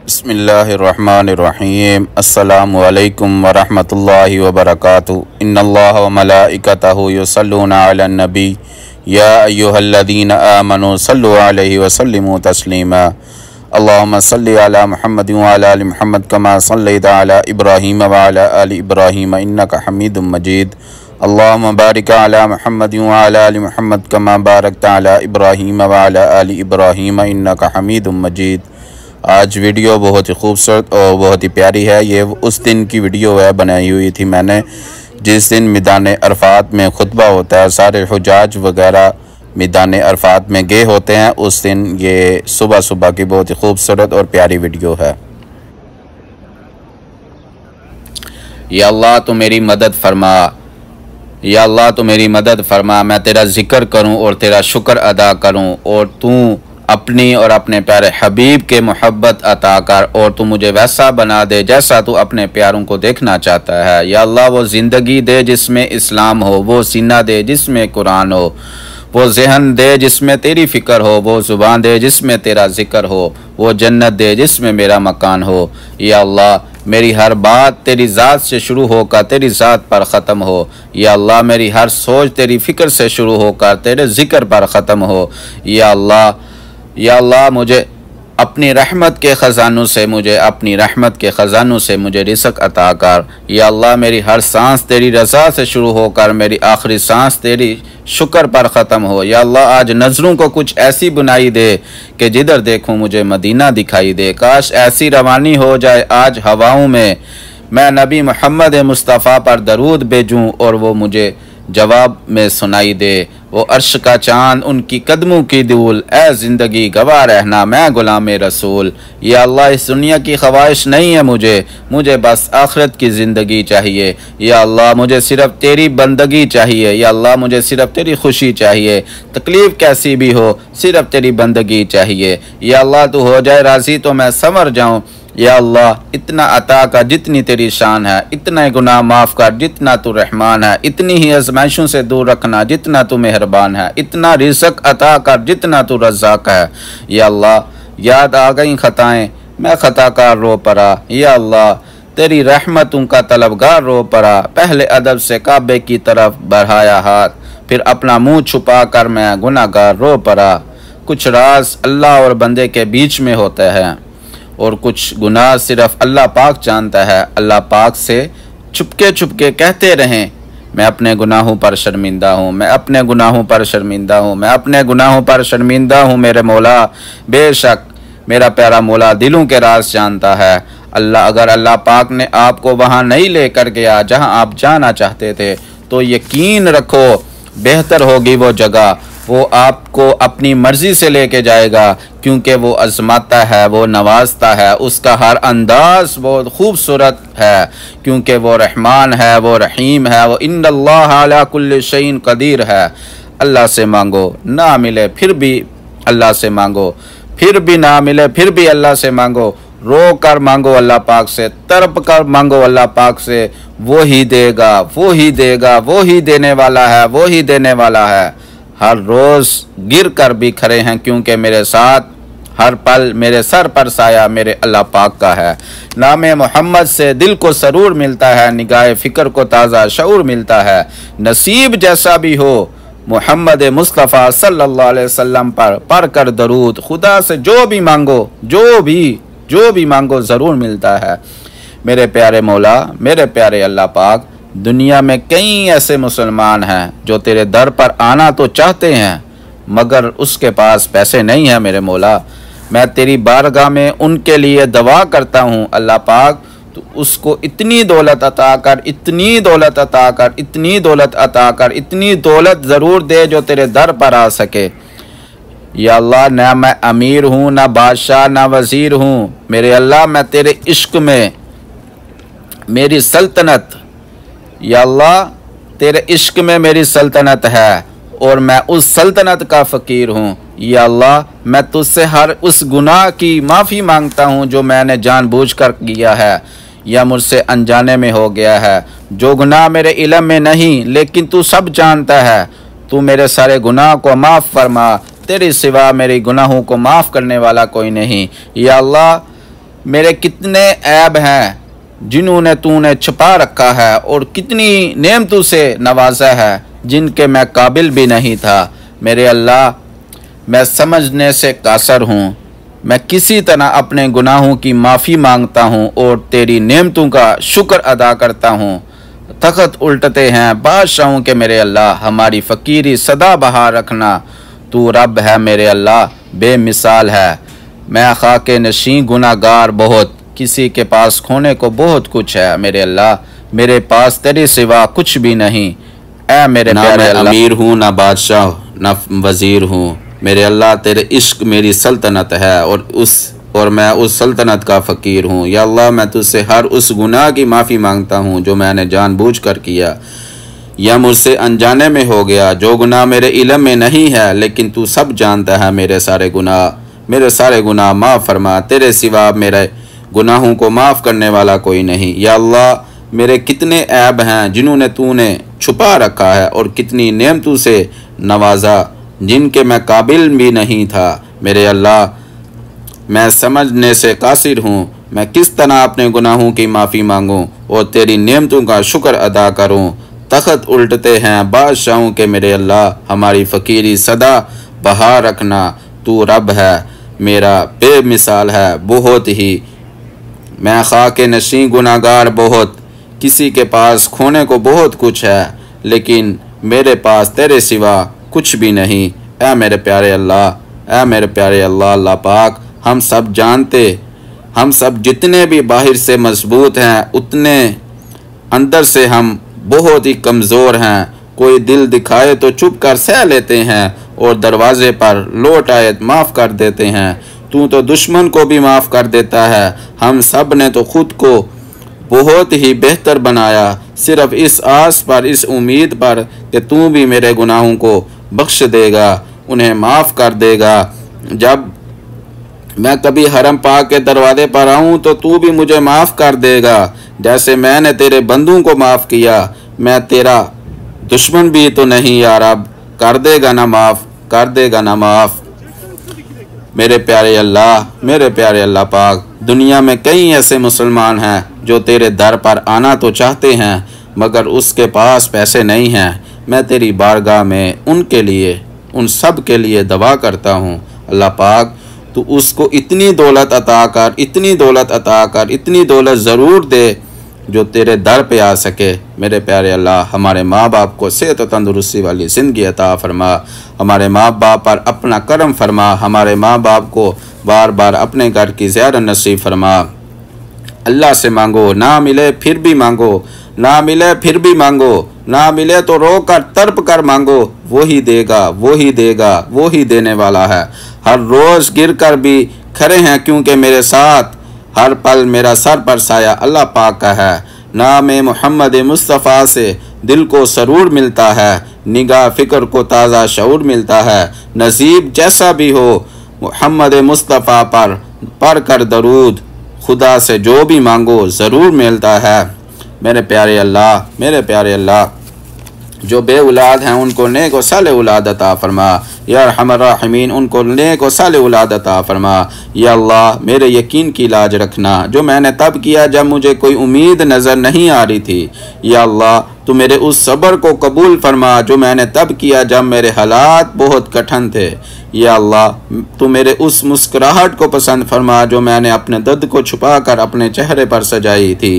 बिस्मिल्लाहिर्रहमानिर्रहीम। अस्सलामु अलैकुम वरहमतुल्लाहि वबरकातुहू। इन्नल्लाह व मलाइकतहू युसल्लूना अलन नबी या अय्युहल्लज़ीना आमनू सल्लु अलैहि व सल्लिमू तस्लीमा। अल्लाहुम्मा सल्लि अला मुहम्मद व अला आलि मुहम्मद कमा सल्लैता अला इब्राहीम व अला आलि इब्राहीम इन्नका हमीदुम मजीद। अल्लाहुम्मा बारिक अला मुहम्मद व अला आलि मुहम्मद कमा बारकता अला इब्राहीम व अला आलि इब्राहीम इन्नका हमीदुम मजीद। आज वीडियो बहुत ही खूबसूरत और बहुत ही प्यारी है। ये उस दिन की वीडियो है, बनाई हुई थी मैंने जिस दिन मैदान अरफात में खुतबा होता है, सारे हुजाज वगैरह मैदान अरफात में गए होते हैं। उस दिन ये सुबह सुबह की बहुत ही खूबसूरत और प्यारी वीडियो है। या अल्लाह तो मेरी मदद फरमा, या अल्लाह तो मेरी मदद फरमा। मैं तेरा जिक्र करूं और तेरा शुक्र अदा करूं और तू अपनी और अपने प्यारे हबीब के मोहब्बत अता कर और तू मुझे वैसा बना दे जैसा तू अपने प्यारों को देखना चाहता है। या अल्लाह वो ज़िंदगी दे जिसमें इस्लाम हो, वो सीना दे जिसमें कुरान हो, वो जहन दे जिसमें तेरी फ़िक्र हो, वो ज़ुबान दे जिसमें तेरा ज़िक्र हो, वो जन्नत दे जिसमें मेरा मकान हो। या अल्लाह मेरी हर बात तेरी ज़ात से शुरू होकर तेरी ज़ात पर ख़त्म हो। या अल्लाह मेरी हर सोच तेरी फ़िक्र से शुरू होकर तेरे ज़िक्र पर ख़त्म हो। या अल्लाह मुझे अपनी रहमत के ख़जानों से, मुझे अपनी रहमत के ख़जानों से मुझे रिज़्क़ अता कर। या अल्लाह मेरी हर सांस तेरी रज़ा से शुरू होकर मेरी आखिरी सांस तेरी शुक्र पर ख़त्म हो। या अल्लाह आज नज़रों को कुछ ऐसी बुनाई दे कि जिधर देखूँ मुझे मदीना दिखाई दे। काश ऐसी रवानी हो जाए आज हवाओं में, मैं नबी मोहम्मद मुस्तफ़ा पर दरूद भेजूँ और वो मुझे जवाब में सुनाई दे। वो अर्श का चाँद उनकी कदमों की धूल, ए ज़िंदगी गवाह रहना मैं गुलाम रसूल। या अल्लाह इस दुनिया की ख्वाहिश नहीं है मुझे बस आखिरत की ज़िंदगी चाहिए। या अल्लाह मुझे सिर्फ़ तेरी बंदगी चाहिए। या अल्लाह मुझे सिर्फ़ तेरी खुशी चाहिए, तकलीफ़ कैसी भी हो सिर्फ़ तेरी बंदगी चाहिए। या अल्लाह तू हो जाए राज़ी तो मैं संवर जाऊँ। या अल्लाह इतना अता कर जितनी तेरी शान है, इतना गुनाह माफ़ कर जितना तू रहमान है, इतनी ही आज़माइशों से दूर रखना जितना तू मेहरबान है, इतना रिज़्क़ अता कर जितना तू रज़्ज़ाक़ है। या अल्लाह याद आ गई ख़ताएँ, मैं ख़ताकार रो पड़ा। या अल्लाह तेरी रहमतों का तलबगार रो पड़ा। पहले अदब से काबे की तरफ बढ़ाया हाथ, फिर अपना मुँह छुपा कर मैं गुनाहगार रो पड़ा। कुछ राज अल्लाह और बंदे के बीच में होते हैं और कुछ गुनाह सिर्फ अल्लाह पाक जानता है। अल्लाह पाक से छुपके कहते रहें, मैं अपने गुनाहों पर शर्मिंदा हूँ, मैं अपने गुनाहों पर शर्मिंदा हूँ, मैं अपने गुनाहों पर शर्मिंदा हूँ मेरे मौला। बेशक मेरा प्यारा मौला दिलों के राज जानता है। अगर अल्लाह पाक ने आपको वहाँ नहीं लेकर गया जहाँ आप जाना चाहते थे, तो यकीन रखो बेहतर होगी वो जगह। वो आपको अपनी मर्ज़ी से लेके जाएगा, क्योंकि वो आज़माता है, वो नवाजता है, उसका हर अंदाज बहुत खूबसूरत है, क्योंकि वो रहमान है, वो रहीम है, वो इन्नल्लाह अला कुल्लि शैइन कदीर है। अल्लाह से मांगो ना मिले फिर भी अल्लाह से मांगो, फिर भी ना मिले फिर भी अल्लाह से मांगो, रो कर मांगो अल्लाह पाक से, तड़प कर मांगो अल्लाह पाक से। वो ही देगा, वो ही देगा, वो ही देने वाला है, वो ही देने वाला है। हर रोज़ गिर कर भी खड़े हैं, क्योंकि मेरे साथ हर पल मेरे सर पर साया मेरे अल्लाह पाक का है। नाम मोहम्मद से दिल को सरूर मिलता है, निगाह फ़िक्र को ताज़ा शऊर मिलता है। नसीब जैसा भी हो मोहम्मद मुस्तफ़ा सल्लल्लाहु अलैहि वसल्लम पर पढ़ कर दरूद, खुदा से जो भी मांगो, जो भी मांगो ज़रूर मिलता है। मेरे प्यारे मौला, मेरे प्यारे अल्लाह पाक, दुनिया में कई ऐसे मुसलमान हैं जो तेरे दर पर आना तो चाहते हैं मगर उसके पास पैसे नहीं हैं। मेरे मौला, मैं तेरी बारगाह में उनके लिए दुआ करता हूँ। अल्लाह पाक तो उसको इतनी दौलत अता कर, इतनी दौलत अता कर, इतनी दौलत अता कर, इतनी दौलत ज़रूर दे जो तेरे दर पर आ सके। या अल्लाह ना मैं अमीर हूँ, ना बादशाह, ना वज़ीर हूँ। मेरे अल्लाह मैं तेरे इश्क में मेरी सल्तनत, या अल्लाह तेरे इश्क में मेरी सल्तनत है और मैं उस सल्तनत का फ़कीर हूँ। या अल्लाह मैं तुझसे हर उस गुनाह की माफ़ी मांगता हूँ जो मैंने जानबूझकर किया है या मुझसे अनजाने में हो गया है। जो गुनाह मेरे इल्म में नहीं लेकिन तू सब जानता है, तू मेरे सारे गुनाह को माफ़ फरमा। तेरे सिवा मेरे गुनाहों को माफ़ करने वाला कोई नहीं। या अल्लाह मेरे कितने ऐब हैं जिन्होंने तूने छुपा रखा है, और कितनी नेमतों से नवाजा है जिनके मैं काबिल भी नहीं था। मेरे अल्लाह, मैं समझने से कासर हूँ। मैं किसी तरह अपने गुनाहों की माफ़ी मांगता हूँ और तेरी नेमतों का शुक्र अदा करता हूँ। तख्त उल्टते हैं बादशाहों के मेरे अल्लाह, हमारी फ़कीरी सदा बहा रखना। तू रब है मेरे अल्लाह, बेमिसाल है। मैं खाके नशी गुनाहगार बहुत, किसी के पास खोने को बहुत कुछ है मेरे अल्लाह, मेरे पास तेरे सिवा कुछ भी नहीं। ऐ मेरे प्यारे अल्लाह, अमीर हूँ ना बादशाह ना वज़ीर हूँ मेरे अल्लाह, तेरे इश्क मेरी सल्तनत है और मैं उस सल्तनत का फ़कीर हूँ। या अल्लाह, मैं तुझसे हर उस गुनाह की माफ़ी मांगता हूँ जो मैंने जानबूझकर किया या मुझसे अनजाने में हो गया, जो गुनाह मेरे इल्म में नहीं है, लेकिन तू सब जानता है। मेरे सारे गुनाह माफ़ फरमा, तेरे सिवा मेरे गुनाहों को माफ़ करने वाला कोई नहीं। या अल्लाह, मेरे कितने ऐब हैं जिन्होंने तूने छुपा रखा है, और कितनी नेमतों से नवाजा जिनके मैं काबिल भी नहीं था। मेरे अल्लाह, मैं समझने से कासिर हूँ। मैं किस तरह अपने गुनाहों की माफ़ी मांगूँ और तेरी नेमतों का शुक्र अदा करूँ। तख्त उल्टते हैं बादशाहों के मेरे अल्लाह, हमारी फ़कीरी सदा बहा रखना। तू रब है मेरा, बेमिसाल है बहुत ही। मैं खाके नशी गुनाहगार बहुत, किसी के पास खोने को बहुत कुछ है, लेकिन मेरे पास तेरे सिवा कुछ भी नहीं। ऐ मेरे प्यारे अल्लाह, अल्लाह पाक, हम सब जितने भी बाहर से मजबूत हैं, उतने अंदर से हम बहुत ही कमज़ोर हैं। कोई दिल दिखाए तो चुप कर सह लेते हैं, और दरवाजे पर लौट आए माफ़ कर देते हैं। तू तो दुश्मन को भी माफ़ कर देता है। हम सब ने तो खुद को बहुत ही बेहतर बनाया, सिर्फ इस आस पर, इस उम्मीद पर कि तू भी मेरे गुनाहों को बख्श देगा, उन्हें माफ़ कर देगा। जब मैं कभी हरम पाक के दरवाजे पर आऊँ तो तू भी मुझे माफ़ कर देगा, जैसे मैंने तेरे बंदों को माफ़ किया। मैं तेरा दुश्मन भी तो नहीं यार, अब कर देगा ना माफ़। मेरे प्यारे अल्लाह पाक, दुनिया में कई ऐसे मुसलमान हैं जो तेरे दर पर आना तो चाहते हैं, मगर उसके पास पैसे नहीं हैं। मैं तेरी बारगाह में उन सब के लिए दुआ करता हूँ। अल्लाह पाक, तू उसको इतनी दौलत अता कर, इतनी दौलत ज़रूर दे जो तेरे दर पे आ सके। मेरे प्यारे अल्लाह, हमारे माँ बाप को सेहत और तंदुरुस्ती वाली ज़िंदगी अता फरमा। हमारे माँ बाप पर अपना करम फरमा। हमारे माँ बाप को बार बार अपने घर की ज़ियारत नसीब फरमा। अल्लाह से मांगो, ना मिले फिर भी मांगो, ना मिले तो रो कर तड़प कर मांगो। वही देने वाला है। हर रोज़ गिर कर भी खड़े हैं, क्योंकि मेरे साथ हर पल मेरा सर पर साया अल्लाह पाक का है। नाम मोहम्मद मुस्तफ़ा से दिल को सरूर मिलता है, निगाह फ़िक्र को ताज़ा शऊर मिलता है। नसीब जैसा भी हो, मोहम्मद मुस्तफ़ा पर पढ़ कर दरूद, खुदा से जो भी मांगो ज़रूर मिलता है। मेरे प्यारे अल्लाह, जो बे औलाद हैं उनको नेक व साले औलाद अता फरमा। या अरहमर राहिमीन, उनको नेक व साले औलाद अता फरमा। या अल्लाह, मेरे यकीन की लाज रखना जो मैंने तब किया जब मुझे कोई उम्मीद नज़र नहीं आ रही थी। या अल्लाह, तू मेरे उस सब्र को कबूल फरमा जो मैंने तब किया जब मेरे हालात बहुत कठिन थे। या अल्लाह, तू मेरे उस मुस्कुराहट को पसंद फरमा जो मैंने अपने दर्द को छुपा कर अपने चेहरे पर सजाई थी।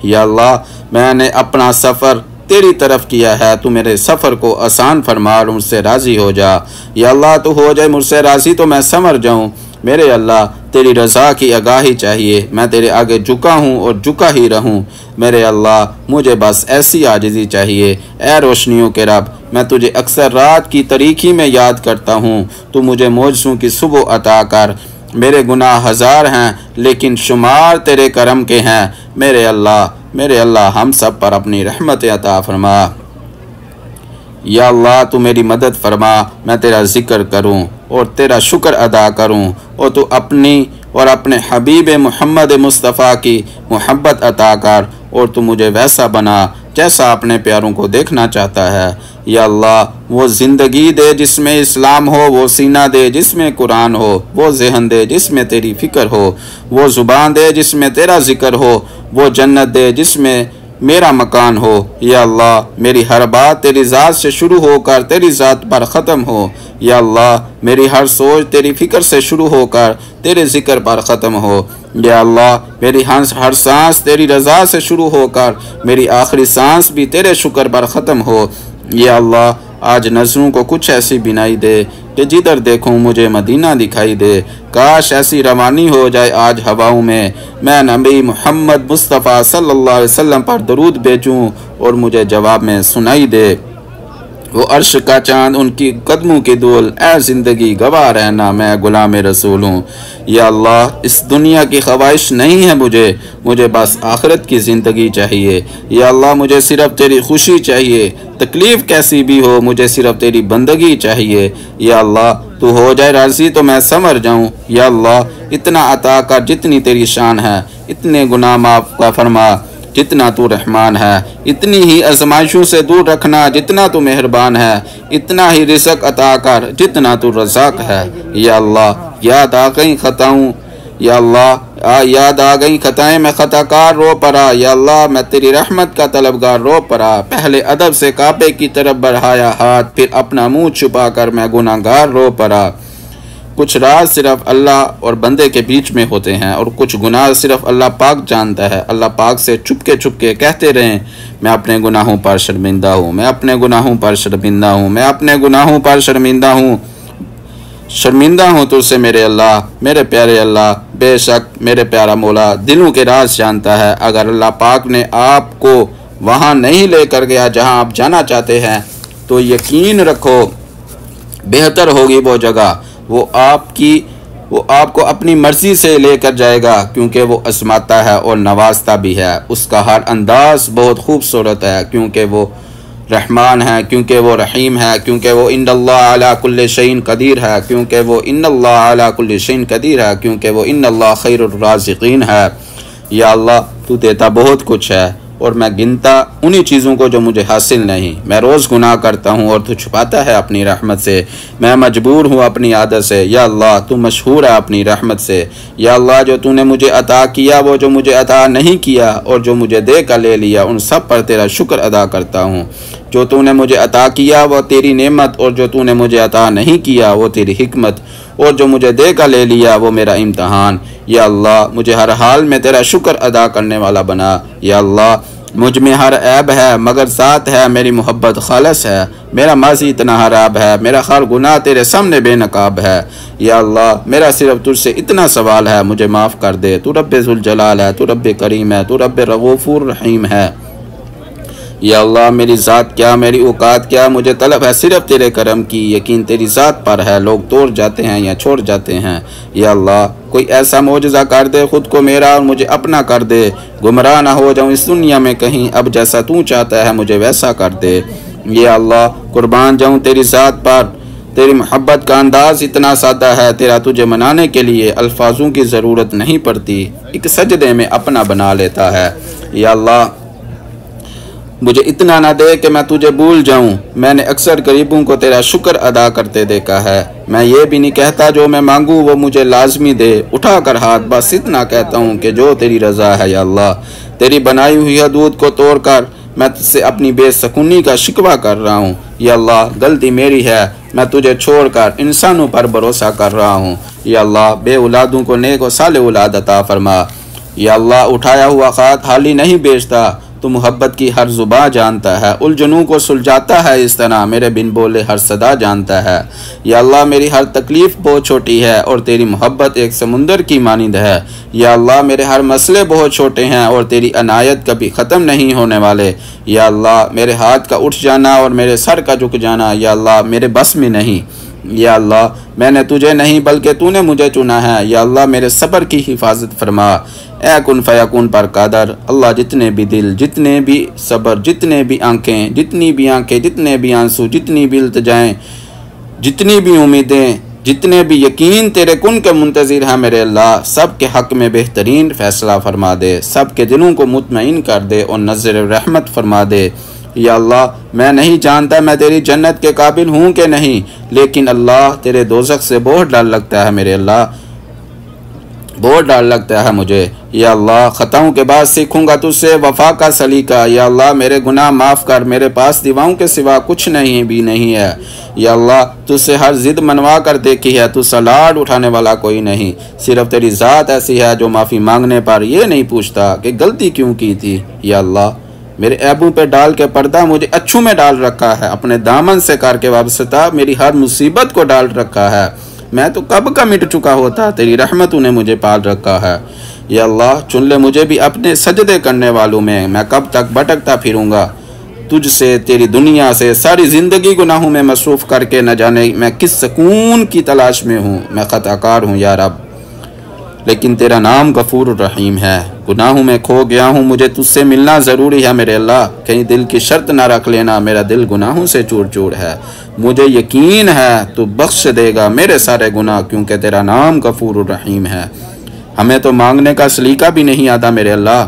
या अल्लाह, मैंने अपना सफ़र तेरी तरफ किया है, तू मेरे सफ़र को आसान फरमा और मुझसे राज़ी हो जा। या अल्लाह, तू हो जाए मुझसे राज़ी तो मैं समझ जाऊँ। मेरे अल्लाह, तेरी रज़ा की आगाही चाहिए। मैं तेरे आगे झुका हूँ और झुका ही रहूँ। मेरे अल्लाह, मुझे बस ऐसी आजिज़ी चाहिए। ए रोशनियों के रब, मैं तुझे अक्सर रात की तारीकी में याद करता हूँ। तू मुझे मौजज़ों की सुबह अता कर। मेरे गुनाह हज़ार हैं, लेकिन शुमार तेरे करम के हैं। मेरे अल्लाह, हम सब पर अपनी रहमत अता फरमा। या अल्लाह, तू मेरी मदद फरमा, मैं तेरा ज़िक्र करूं और तेरा शुक्र अदा करूं, और तू अपनी और अपने हबीब मोहम्मद मुस्तफ़ा की मोहब्बत अता कर, और तू मुझे वैसा बना जैसा अपने प्यारों को देखना चाहता है। या अल्लाह वो ज़िंदगी दे जिसमें इस्लाम हो, वो सीना दे जिसमें कुरान हो, वो जहन दे जिसमें तेरी फ़िक्र हो, वो ज़ुबान दे जिसमें तेरा ज़िक्र हो, वो जन्नत दे जिसमें मेरा मकान हो। या अल्लाह मेरी हर बात तेरी ज़ात से शुरू होकर तेरी ज़ात पर ख़त्म हो। या अल्लाह मेरी हर सोच तेरी फ़िक्र से शुरू होकर तेरे ज़िक्र पर ख़त्म हो। या अल्लाह मेरी हर सांस तेरी रज़ा से शुरू होकर मेरी आखिरी सांस भी तेरे शुक्र पर ख़त्म हो। या अल्लाह आज नज़रों को कुछ ऐसी बिनाई दे कि जिधर देखूं मुझे मदीना दिखाई दे। काश ऐसी रवानी हो जाए आज हवाओं में, मैं नबी मोहम्मद मुस्तफ़ा सल्लल्लाहु अलैहि वसल्लम पर दरूद भेजूं और मुझे जवाब में सुनाई दे। वो अर्श का चांद उनकी कदमों की धूल, ऐ ज़िंदगी गवाह रहना मैं गुलाम रसूल हूँ। या अल्लाह इस दुनिया की ख्वाहिश नहीं है मुझे बस आखिरत की ज़िंदगी चाहिए। या अल्लाह मुझे सिर्फ तेरी खुशी चाहिए, तकलीफ़ कैसी भी हो मुझे सिर्फ तेरी बंदगी चाहिए। या अल्लाह तू हो जाए राज़ी तो मैं संवर जाऊँ। या अल्लाह इतना अता कर जितनी तेरी शान है, इतने गुनाह माफ़ का फरमा जितना तू रहमान है, इतनी ही आजमाइशों से दूर रखना जितना तू मेहरबान है, इतना ही रिज़्क़ अता कर जितना तू रज़ाक है। या अल्लाह याद आ गई ख़ताऊँ, या अल्लाह याद आ गई ख़ताएँ, मैं ख़ताकार रो पड़ा। या अल्लाह मैं तेरी रहमत का तलबगार रो पड़ा। पहले अदब से काबे की तरफ बढ़ाया हाथ, फिर अपना मुँह छुपा कर मैं गुनाहगार रो पड़ा। कुछ राज सिर्फ अल्लाह और बंदे के बीच में होते हैं और कुछ गुनाह सिर्फ अल्लाह पाक जानता है। अल्लाह पाक से चुपके कहते रहें, मैं अपने गुनाहों पर शर्मिंदा हूँ, मैं अपने गुनाहों पर शर्मिंदा हूँ, मैं अपने गुनाहों पर शर्मिंदा हूँ, शर्मिंदा हूँ तुझसे मेरे अल्लाह, मेरे प्यारे अल्लाह। बेशक मेरे प्यारा मौला दिलों के राज जानता है। अगर अल्लाह पाक ने आपको वहाँ नहीं लेकर गया जहाँ आप जाना चाहते हैं, तो यकीन रखो बेहतर होगी वो जगह। वो आपको अपनी मर्ज़ी से लेकर जाएगा, क्योंकि वो आज़माता है और नवाजता भी है। उसका हर अंदाज बहुत खूबसूरत है, क्योंकि वो रहमान है, क्योंकि वो रहीम है, क्योंकि वो इन्नल्लाह अला कुल्लि शैइन कदीर है, क्योंकि वो इन्नल्लाह अला कुल्लि शैइन कदीर है, क्योंकि वो इन्नल्लाह खैरुर राज़िक़ीन है। या अल्लाह तू देता बहुत कुछ है और मैं गिनता उन्हीं चीज़ों को जो मुझे हासिल नहीं। मैं रोज़ गुनाह करता हूँ और तू छुपाता है अपनी रहमत से। मैं मजबूर हूँ अपनी आदत से। या अल्लाह तू मशहूर है अपनी रहमत से। या अल्लाह जो तूने मुझे अता किया, वो जो मुझे अता नहीं किया और जो मुझे दे कर ले लिया, उन सब पर तेरा शुक्र अदा करता हूँ। जो तूने मुझे अता किया वो तेरी नेमत, और जो तूने मुझे अता नहीं किया वो तेरी हिकमत, और जो मुझे दे कर ले लिया वो मेरा इम्तहान। या अल्लाह मुझे हर हाल में तेरा शुक्र अदा करने वाला बना। या अल्लाह मुझ में हर ऐब है मगर ज़ात है मेरी मोहब्बत खालस है। मेरा माजी इतना खराब है, मेरा हर गुनाह तेरे सामने बेनकाब है। या अल्लाह मेरा सिर्फ तुझसे इतना सवाल है, मुझे माफ़ कर दे। तू रब्बे ज़ुल जलाल है, तू रब्बे करीम है, तू रब्बे रऊफ़ुर रहीम है। या अल्लाह मेरी ज़ात क्या, मेरी औकात क्या, मुझे तलब है सिर्फ तेरे करम की। यकीन तेरी ज़ात पर है, लोग तोड़ जाते हैं या छोड़ जाते हैं। या अल्लाह कोई ऐसा मौजज़ा कर दे, ख़ुद को मेरा और मुझे अपना कर दे। गुमराह ना हो जाऊँ इस दुनिया में कहीं, अब जैसा तू चाहता है मुझे वैसा कर दे। या अल्लाह कुर्बान जाऊँ तेरी ज़ात पर। तेरी मोहब्बत का अंदाज़ इतना सादा है, तेरा तुझे मनाने के लिए अल्फाजों की ज़रूरत नहीं पड़ती, एक सजदे में अपना बना लेता है। या अल्लाह मुझे इतना ना दे कि मैं तुझे भूल जाऊं। मैंने अक्सर गरीबों को तेरा शुक्र अदा करते देखा है। मैं ये भी नहीं कहता जो मैं मांगूं वो मुझे लाजमी दे, उठा कर हाथ बस इतना कहता हूँ कि जो तेरी रज़ा है। या अल्लाह तेरी बनाई हुई हदूद को तोड़कर मैं तुझसे अपनी बेसकूनी का शिकवा कर रहा हूँ। या अल्लाह गलती मेरी है, मैं तुझे छोड़कर इंसानों पर भरोसा कर रहा हूँ। या अल्लाह बे औलादों को नेक व साले औलाद अता फरमा। या अल्लाह उठाया हुआ खात हाली नहीं बेचता, तो मोहब्बत की हर जुबां जानता है, उलझनों को सुलझाता है इस तरह, मेरे बिन बोले हर सदा जानता है। या अल्लाह मेरी हर तकलीफ़ बहुत छोटी है और तेरी मोहब्बत एक समुंदर की मानिंद है। या अल्लाह मेरे हर मसले बहुत छोटे हैं और तेरी अनायत कभी ख़त्म नहीं होने वाले। या अल्लाह मेरे हाथ का उठ जाना और मेरे सर का झुक जाना या अल्लाह मेरे बस में नहीं। या अल्लाह मैंने तुझे नहीं बल्कि तूने मुझे चुना है। या अल्लाह मेरे सब्र की हिफाजत फरमा। ए कुन फयाकुन पर कादर अल्लाह, जितने भी दिल, जितने भी सब्र, जितने भी आंखें, जितनी भी आंखें, जितने भी आंसू, जितनी भी इल्तिजाएं, जितनी भी उम्मीदें जितने भी यकीन तेरे कुन के मुंतज़िर हैं मेरे अल्लाह, सब के हक़ में बेहतरीन फ़ैसला फरमा दे, सब के दिलों को मुतमईन कर दे और नज़र रहमत फरमा दे। या अल्लाह, मैं नहीं जानता मैं तेरी जन्नत के काबिल हूँ कि नहीं, लेकिन अल्लाह तेरे दोज़ख से बहुत डर लगता है मेरे अल्लाह, बहुत डर लगता है मुझे। या अल्लाह, ख़ताओं के बाद सीखूंगा तुझसे वफ़ा का सलीका। या अल्लाह, मेरे गुनाह माफ़ कर, मेरे पास दीवाओं के सिवा कुछ नहीं भी नहीं है। या अल्लाह, तुझसे हर ज़िद मनवा कर देखी है, तुझसे लाड उठाने वाला कोई नहीं, सिर्फ़ तेरी ज़ात ऐसी है जो माफ़ी मांगने पर ये नहीं पूछता कि गलती क्यों की थी। या अल्लाह, मेरे ऐबों पे डाल के पर्दा मुझे अच्छू में डाल रखा है, अपने दामन से करके वाबस्ता मेरी हर मुसीबत को डाल रखा है। मैं तो कब का मिट चुका होता, तेरी रहमतों ने मुझे पाल रखा है। या अल्लाह, चुन ले मुझे भी अपने सजदे करने वालों में, मैं कब तक भटकता फिरूंगा तुझसे, तेरी दुनिया से सारी ज़िंदगी गुनाहों में मसरूफ़ करके न जाने मैं किस सुकून की तलाश में हूँ। मैं ख़ताकार हूँ या रब, लेकिन तेरा नाम गफूर रहीम है। गुनाहों में खो गया हूँ, मुझे तुझसे मिलना ज़रूरी है मेरे अल्लाह, कहीं दिल की शर्त ना रख लेना, मेरा दिल गुनाहों से चूर चूर है। मुझे यकीन है तू बख्श देगा मेरे सारे गुनाह, क्योंकि तेरा नाम गफूर रहीम है। हमें तो मांगने का सलीका भी नहीं आता मेरे अल्लाह,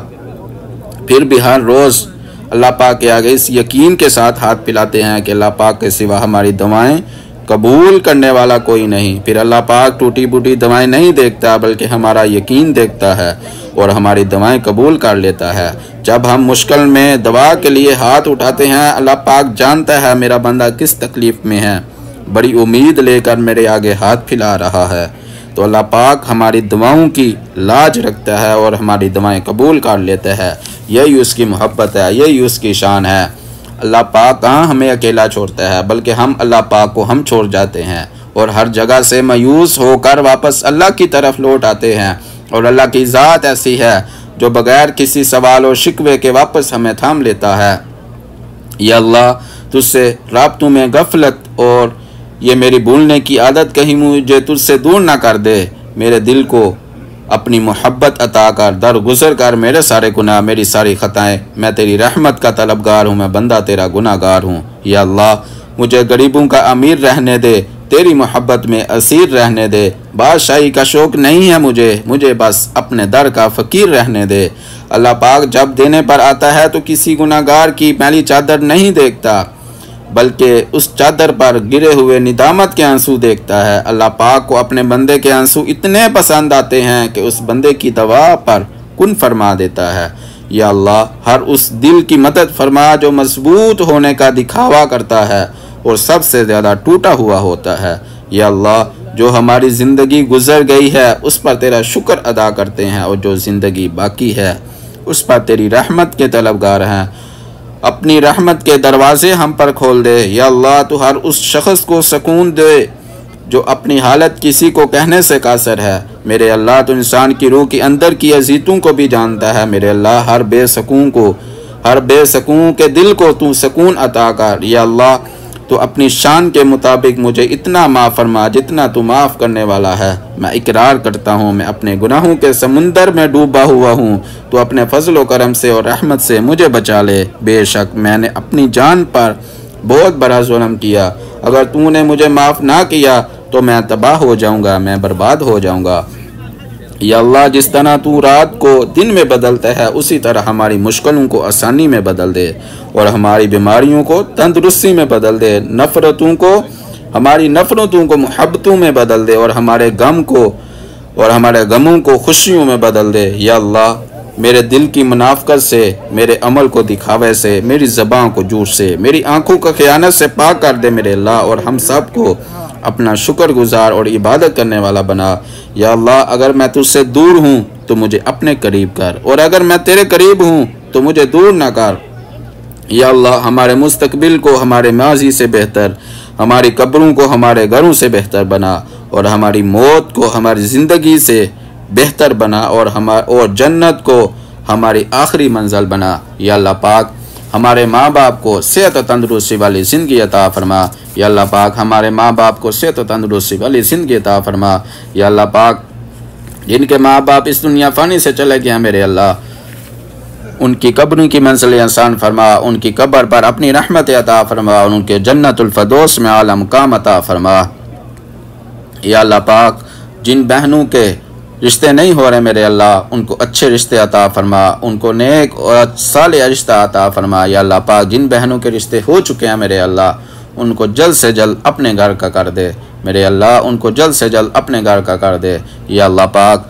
फिर भी हर रोज़ अल्लाह पाक के आगे इस यकीन के साथ हाथ पिलाते हैं कि अल्लाह पाक के सिवा हमारी दुआएं कबूल करने वाला कोई नहीं। फिर अल्लाह पाक टूटी फूटी दुआएं नहीं देखता, बल्कि हमारा यकीन देखता है और हमारी दुआएं कबूल कर लेता है। जब हम मुश्किल में दवा के लिए हाथ उठाते हैं, अल्लाह पाक जानता है मेरा बंदा किस तकलीफ़ में है, बड़ी उम्मीद लेकर मेरे आगे हाथ फैला रहा है, तो अल्लाह पाक हमारी दुआओं की लाज रखता है और हमारी दुआएं कबूल कर लेता है। यही उसकी मोहब्बत है, यही उसकी शान है। अल्लाह पाक कहाँ हमें अकेला छोड़ता है, बल्कि हम अल्लाह पाक को हम छोड़ जाते हैं और हर जगह से मायूस होकर वापस अल्लाह की तरफ लौट आते हैं। और अल्लाह की ज़ात ऐसी है जो बग़ैर किसी सवाल और शिकवे के वापस हमें थाम लेता है। या अल्लाह, तुझसे राब्तों में गफलत और ये मेरी भूलने की आदत कहीं मुझे तुझसे दूर ना कर दे। मेरे दिल को अपनी मोहब्बत अता कर, दर गुज़र कर मेरे सारे गुनाह, मेरी सारी ख़ताएँ। मैं तेरी रहमत का तलबगार हूँ, मैं बंदा तेरा गुनाहगार हूँ। या अल्लाह, मुझे गरीबों का अमीर रहने दे, तेरी मोहब्बत में असीर रहने दे। बादशाही का शौक़ नहीं है मुझे बस अपने दर का फ़कीर रहने दे। अल्लाह पाक जब देने पर आता है तो किसी गुनाहगार की मैली चादर नहीं देखता, बल्कि उस चादर पर गिरे हुए निदामत के आंसू देखता है। अल्लाह पाक को अपने बंदे के आंसू इतने पसंद आते हैं कि उस बंदे की दवा पर कुन फरमा देता है। या अल्लाह, हर उस दिल की मदद फरमा जो मजबूत होने का दिखावा करता है और सबसे ज़्यादा टूटा हुआ होता है। या अल्लाह, जो हमारी ज़िंदगी गुजर गई है उस पर तेरा शुक्र अदा करते हैं, और जो ज़िंदगी बाकी है उस पर तेरी रहमत के तलबगार हैं। अपनी रहमत के दरवाज़े हम पर खोल दे। या अल्लाह, तो हर उस शख्स को सुकून दे जो अपनी हालत किसी को कहने से कासर है। मेरे अल्लाह, तो इंसान की रूह के अंदर की अजीतों को भी जानता है। मेरे अल्लाह, हर बेसकून के दिल को तू सुकून अता कर। या अल्लाह, तो अपनी शान के मुताबिक मुझे इतना माफ़ फरमा जितना तू माफ़ करने वाला है। मैं इकरार करता हूँ मैं अपने गुनाहों के समुंदर में डूबा हुआ हूँ, तो अपने फजल व करम से और रहमत से मुझे बचा ले। बेशक मैंने अपनी जान पर बहुत बड़ा जुल्म किया, अगर तूने मुझे माफ़ ना किया तो मैं तबाह हो जाऊँगा, मैं बर्बाद हो जाऊँगा। या अल्लाह, जिस तरह तू रात को दिन में बदलता है उसी तरह हमारी मुश्किलों को आसानी में बदल दे और हमारी बीमारियों को तंदुरुस्ती में बदल दे, हमारी नफ़रतों को मोहब्बतों में बदल दे और हमारे गमों को खुशियों में बदल दे। या अल्लाह, मेरे दिल की मुनाफ़क़त से, मेरे अमल को दिखावे से, मेरी ज़बान को झूठ से, मेरी आँखों का ख़यानत से पाक कर दे मेरे अल्लाह, और हम सब को अपना शुक्रगुजार और इबादत करने वाला बना। या अल्लाह, अगर मैं तुझसे दूर हूँ तो मुझे अपने करीब कर, और अगर मैं तेरे करीब हूँ तो मुझे दूर ना कर। या अल्लाह, हमारे मुस्तकबिल को हमारे माजी से बेहतर, हमारी कब्रों को हमारे घरों से बेहतर बना, और हमारी मौत को हमारी ज़िंदगी से बेहतर बना, और जन्नत को हमारी आखिरी मंजिल बना। या अल्लाह पाक, हमारे माँ बाप को सेहत और तंदुरुस्ती वाली ज़िंदगी अता फरमा। या अल्लाह पाक, हमारे माँ बाप को सेहत और तंदुरुस्ती वाली ज़िंदगी अता फरमा। या अल्लाह पाक, जिनके माँ बाप इस दुनिया फ़ानी से चले गए हैं मेरे अल्लाह, उनकी कब्रों की मंजिलें आसान फरमा, उनकी कब्र पर अपनी रहमत अता फरमा, और उनके जन्नतुल फ़िरदौस में आला मुकाम अता फरमा। या अल्लाह पाक, जिन बहनों के रिश्ते नहीं हो रहे मेरे अल्लाह, उनको अच्छे रिश्ते अता फरमा, उनको नेक और साले रिश्ता अता फरमा। या अल्लाह पाक, जिन बहनों के रिश्ते हो चुके हैं मेरे अल्लाह, उनको जल्द से जल्द अपने घर का कर दे मेरे अल्लाह, उनको जल्द से जल्द अपने घर का कर दे। या अल्लाह पाक,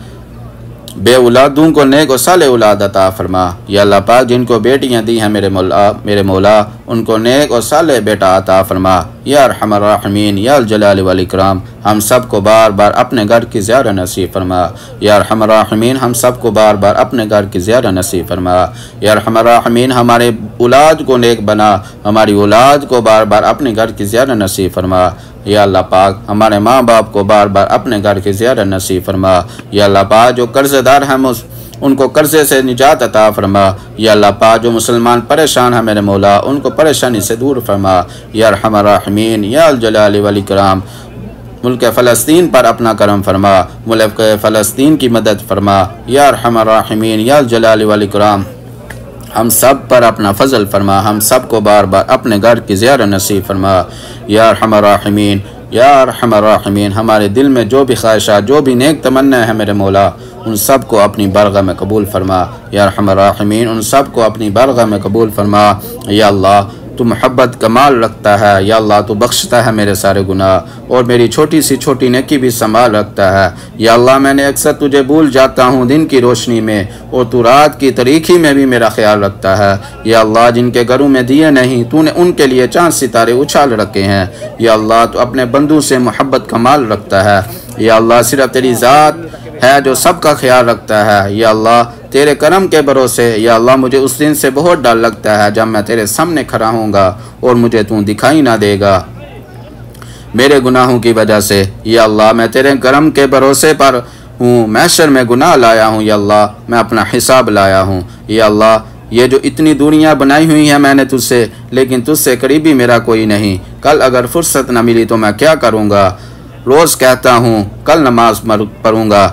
बे औलादों को नेक और साले औलाद अता फरमा। या अल्लाह पाक, जिनको बेटियां दी हैं मेरे मौला, उनको नेक और साले बेटा अता फरमा। या अरहमर राहिमीन या जलाल वल इकराम, हम सब को बार बार अपने घर की ज़ियारत नसीब फरमा। या अरहमर राहिमीन, हम सब को बार बार अपने घर की ज़ियारत नसीब फरमा। या अरहमर राहिमीन, हमारे औलाद को नेक बना, हमारी औलाद को बार बार अपने घर की ज़ियारत नसीब फरमा। या अल्लाह पाक, हमारे माँ बाप को बार बार अपने घर की ज़ियारत नसीब फरमा। या अल्लाह पाक, जो कर्ज़दार हैं उनको कर्ज़े से निजात अता फरमा। या अल्लाह पाक, जो मुसलमान परेशान है मेरे मौला, उनको परेशानी से दूर फरमा। या अरहमर राहिमीन या जलाल वल इकराम, मुल्क फ़लस्तीन पर अपना करम फरमा, मुल्क फ़लस्तीन की मदद फरमा। या अरहमर राहिमीन या जलाल वल इकराम, हम सब पर अपना फ़ज़ल फरमा, हम सब को बार बार अपने घर की ज़ियारत नसीब फरमा। या अरहमर राहिमीन या अरहमर राहिमीन, हमारे दिल में जो भी ख्वाहिशात, जो भी नेक तमन्ना है मेरे मौला, उन सब को अपनी बारगाह में कबूल फरमा। या अरहमर राहिमीन, उन सब को अपनी बारगाह में कबूल फरमा। या अल्लाह, तू मोहब्बत कमाल रखता है। या अल्लाह, तू बख्शता है मेरे सारे गुनाह और मेरी छोटी सी छोटी नेकी भी संभाल रखता है। या अल्लाह, मैंने अक्सर तुझे भूल जाता हूँ दिन की रोशनी में, और तू रात की तारीकी में भी मेरा ख्याल रखता है। या अल्लाह, जिनके घरों में दिए नहीं, तूने उनके लिए चांद सितारे उछाल रखे हैं। या अल्लाह, तू अपने बंदों से मोहब्बत कमाल रखता है। या अल्लाह, सिर्फ तेरी ज़ात है जो सबका ख्याल रखता है। या अल्लाह, तेरे करम के भरोसे या अल्लाह, मुझे उस दिन से बहुत डर लगता है जब मैं तेरे सामने खड़ा होऊंगा और मुझे तू दिखाई ना देगा मेरे गुनाहों की वजह से। या अल्लाह, मैं तेरे करम के भरोसे पर हूँ, महशर में गुनाह लाया हूँ। या अल्लाह, मैं अपना हिसाब लाया हूँ। या अल्लाह, ये जो इतनी दूरियां बनाई हुई हैं मैंने तुझसे, लेकिन तुझसे करीबी मेरा कोई नहीं। कल अगर फुर्सत न मिली तो मैं क्या करूँगा? रोज़ कहता हूँ कल नमाज पढ़ूँगा,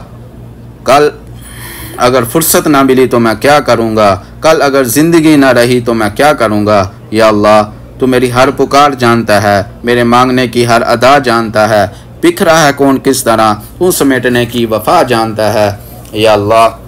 कल अगर फुर्सत ना मिली तो मैं क्या करूँगा? कल अगर ज़िंदगी ना रही तो मैं क्या करूँगा? या अल्लाह, तू मेरी हर पुकार जानता है, मेरे मांगने की हर अदा जानता है, बिखरा है कौन किस तरह, तू समेटने की वफा जानता है। या अल्लाह,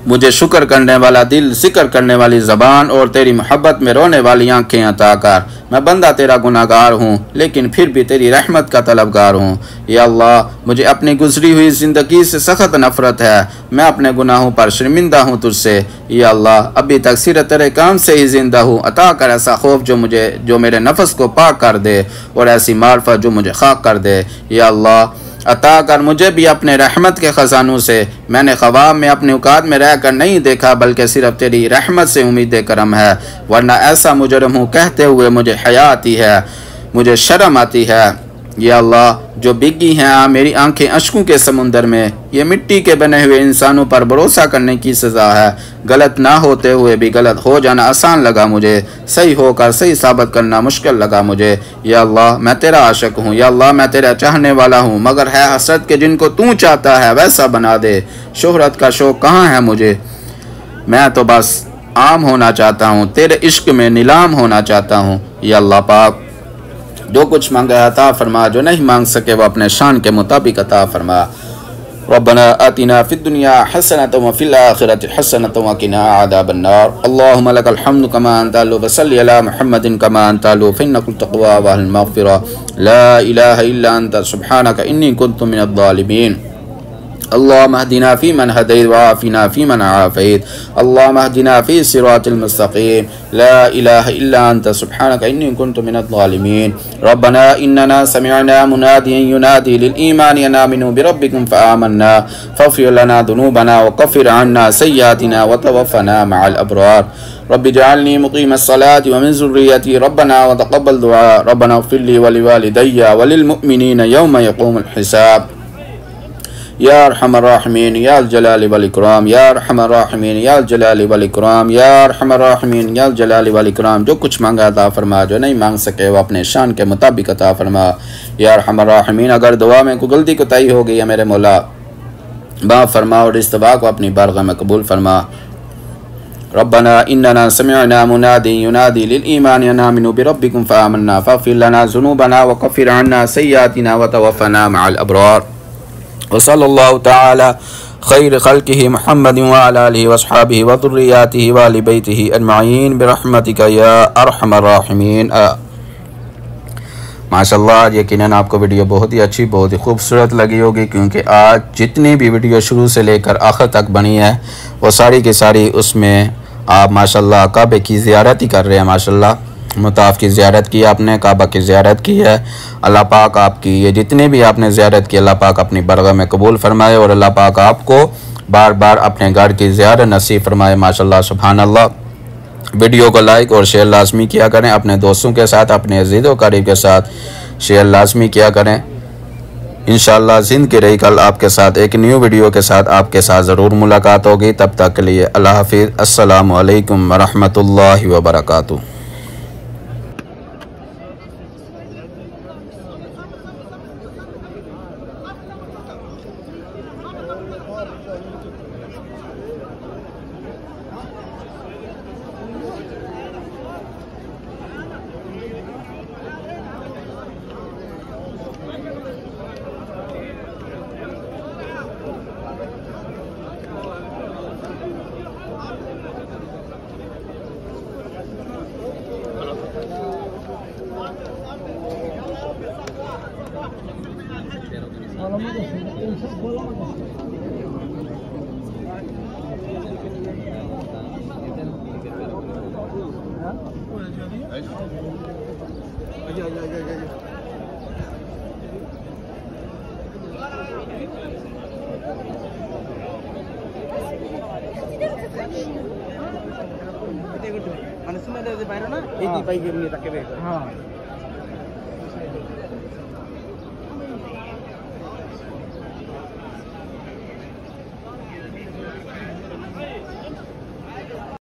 मुझे शुक्र करने वाला दिल, जिक्र करने वाली ज़बान और तेरी मोहब्बत में रोने वाली आँखें अता कर। मैं बंदा तेरा गुनाहगार हूँ, लेकिन फिर भी तेरी रहमत का तलबगार हूँ। या अल्लाह, मुझे अपनी गुजरी हुई ज़िंदगी से सख्त नफ़रत है, मैं अपने गुनाहों पर शर्मिंदा हूँ तुझसे। या अल्लाह, अभी तक सिर्फ तेरे काम से ही ज़िंदा हूँ। अता कर ऐसा खौफ जो मेरे नफ्स को पाक कर दे, और ऐसी मार्फत जो मुझे खाक कर दे। या अल्लाह, अता कर मुझे भी अपने रहमत के ख़जानों से। मैंने ख्वाब में अपने औकात में रह कर नहीं देखा, बल्कि सिर्फ तेरी रहमत से उम्मीद करम है, वरना ऐसा मुजरम हूँ कहते हुए मुझे हया आती है, मुझे शर्म आती है। या अल्लाह, जो बिगी हैं मेरी आंखें अश्कों के समुंदर में, ये मिट्टी के बने हुए इंसानों पर भरोसा करने की सज़ा है। गलत ना होते हुए भी गलत हो जाना आसान लगा मुझे, सही होकर सही साबित करना मुश्किल लगा मुझे। या अल्लाह, मैं तेरा आशिक हूँ। या अल्लाह, मैं तेरा चाहने वाला हूँ, मगर है हसरत के जिनको तू चाहता है वैसा बना दे। शोहरत का शौक़ कहाँ है मुझे, मैं तो बस आम होना चाहता हूँ, तेरे इश्क में नीलाम होना चाहता हूँ। या अल्लाह पाक, जो कुछ मांगा अता फरमा, जो नहीं मांग सके वो अपने शान के मुताबिक अता फरमा। रब्बना आतिना फिद दुनिया हसनतन व फिल आखिरति हसनतन व क़िना अज़ाबन नार। अल्लाहुम्मा लकल हम्दु कमा अंता अहलु व सल्लि अला मुहम्मदिन कमा अंता अहलु फ़इन्नकुल तक़वा व अहलुल मग़फ़िरा। ला इलाहा इल्ला अंता सुब्हानका इन्नी कुन्तु मिनज़ ज़ालिमीन। अल्लाहुम्मा हदिना फ़ीमन हदैत व आफ़िना फ़ीमन आफ़ैत। अल्लाहुम्मा हदिना फ़ी सिरातिल मुस्तक़ीम। ला इलाहा इल्ला अंता सुब्हानका इन्नी कुन्तु मिनज़ ज़ालिमीन। रब्बना इन्नना समिअना मुनादियन युनादी लिल ईमानि अन आमिनू बिरब्बिकुम फ़आमन्ना फ़ग़फ़िर लना ज़ुनूबना व कफ़िर अन्ना सय्यिआतिना व तवफ़्फ़ना मअल अब्रार। रब्बि जअलनी मुक़ीमस सलाति व मिन ज़ुर्रिय्यती रब्बना व तक़ब्बल दुआ। रब्बना इग़फ़िर ली व लिवालिदैया व लिल मुअ्मिनीना यौम यक़ूमुल हिसाब। या अरहमर राहिमीन या जलाल वल इकराम। या अरहमर राहिमीन या जलाल वल इकराम। या अरहमर राहिमीन या जलाल वल इकराम। जो कुछ मांगा अता फरमा, जो नहीं मांग सके वो अपने शान के मुताबिक अता फरमा। या अरहमर राहिमीन, अगर दुआ में कोई गलती कोताही हो गई है मेरे मौला, माफ़ फरमा और इस दुआ को अपनी बारगाह में कबूल फरमा। रब्बना इन्नना समिअना मुनादी युनादी लिल ईमानि अन आमिनू बिरब्बिकुम फआमन्ना फग़फिर लना ज़ुनूबना व कफ़िर अन्ना सय्यिआतिना व तवफ़्फ़ना मअल अबरार व सल्लल्लाहु तआला खैर खल्क़िही मुहम्मदिन व अला आलिहि व अस्हाबिहि व ज़ुर्रिय्यतिही व अहलि बैतिही अजमईन बिरहमतिका या अरहमर राहिमीन। माशाल्लाह, यकीनन आपको वीडियो बहुत ही अच्छी, बहुत ही खूबसूरत लगी होगी, क्योंकि आज जितनी भी वीडियो शुरू से लेकर आखिर तक बनी है वो सारी की सारी उसमें आप माशाल्लाह काबे की ज़ियारत ही कर रहे हैं। माशाल्लाह मुताफ की ज़ियारत की आपने, काबा की ज़ियारत की है। अल्लाह पाक आपकी ये जितने भी आपने ज़ियारत की अल्लाह पाक अपनी बरगाह में कबूल फरमाए और अल्लाह पाक आपको बार बार अपने घर की ज़ियारत नसीब फरमाए। माशाल्लाह सुभान अल्लाह। वीडियो को लाइक और शेयर लाजमी किया करें, अपने दोस्तों के साथ, अपने अज़ीज़ व करीब के साथ शेयर लाजमी किया करें। इंशाअल्लाह ज़िंदगी रही कल आपके साथ एक न्यू वीडियो के साथ आपके साथ ज़रूर मुलाकात होगी। तब तक के लिए अल्लाह हाफ़िज़। अस्सलामु अलैकुम व रहमतुल्लाहि व बरकातुहू। মানে সিনেমা বাইরে না এই পাইকে নিয়ে তাকে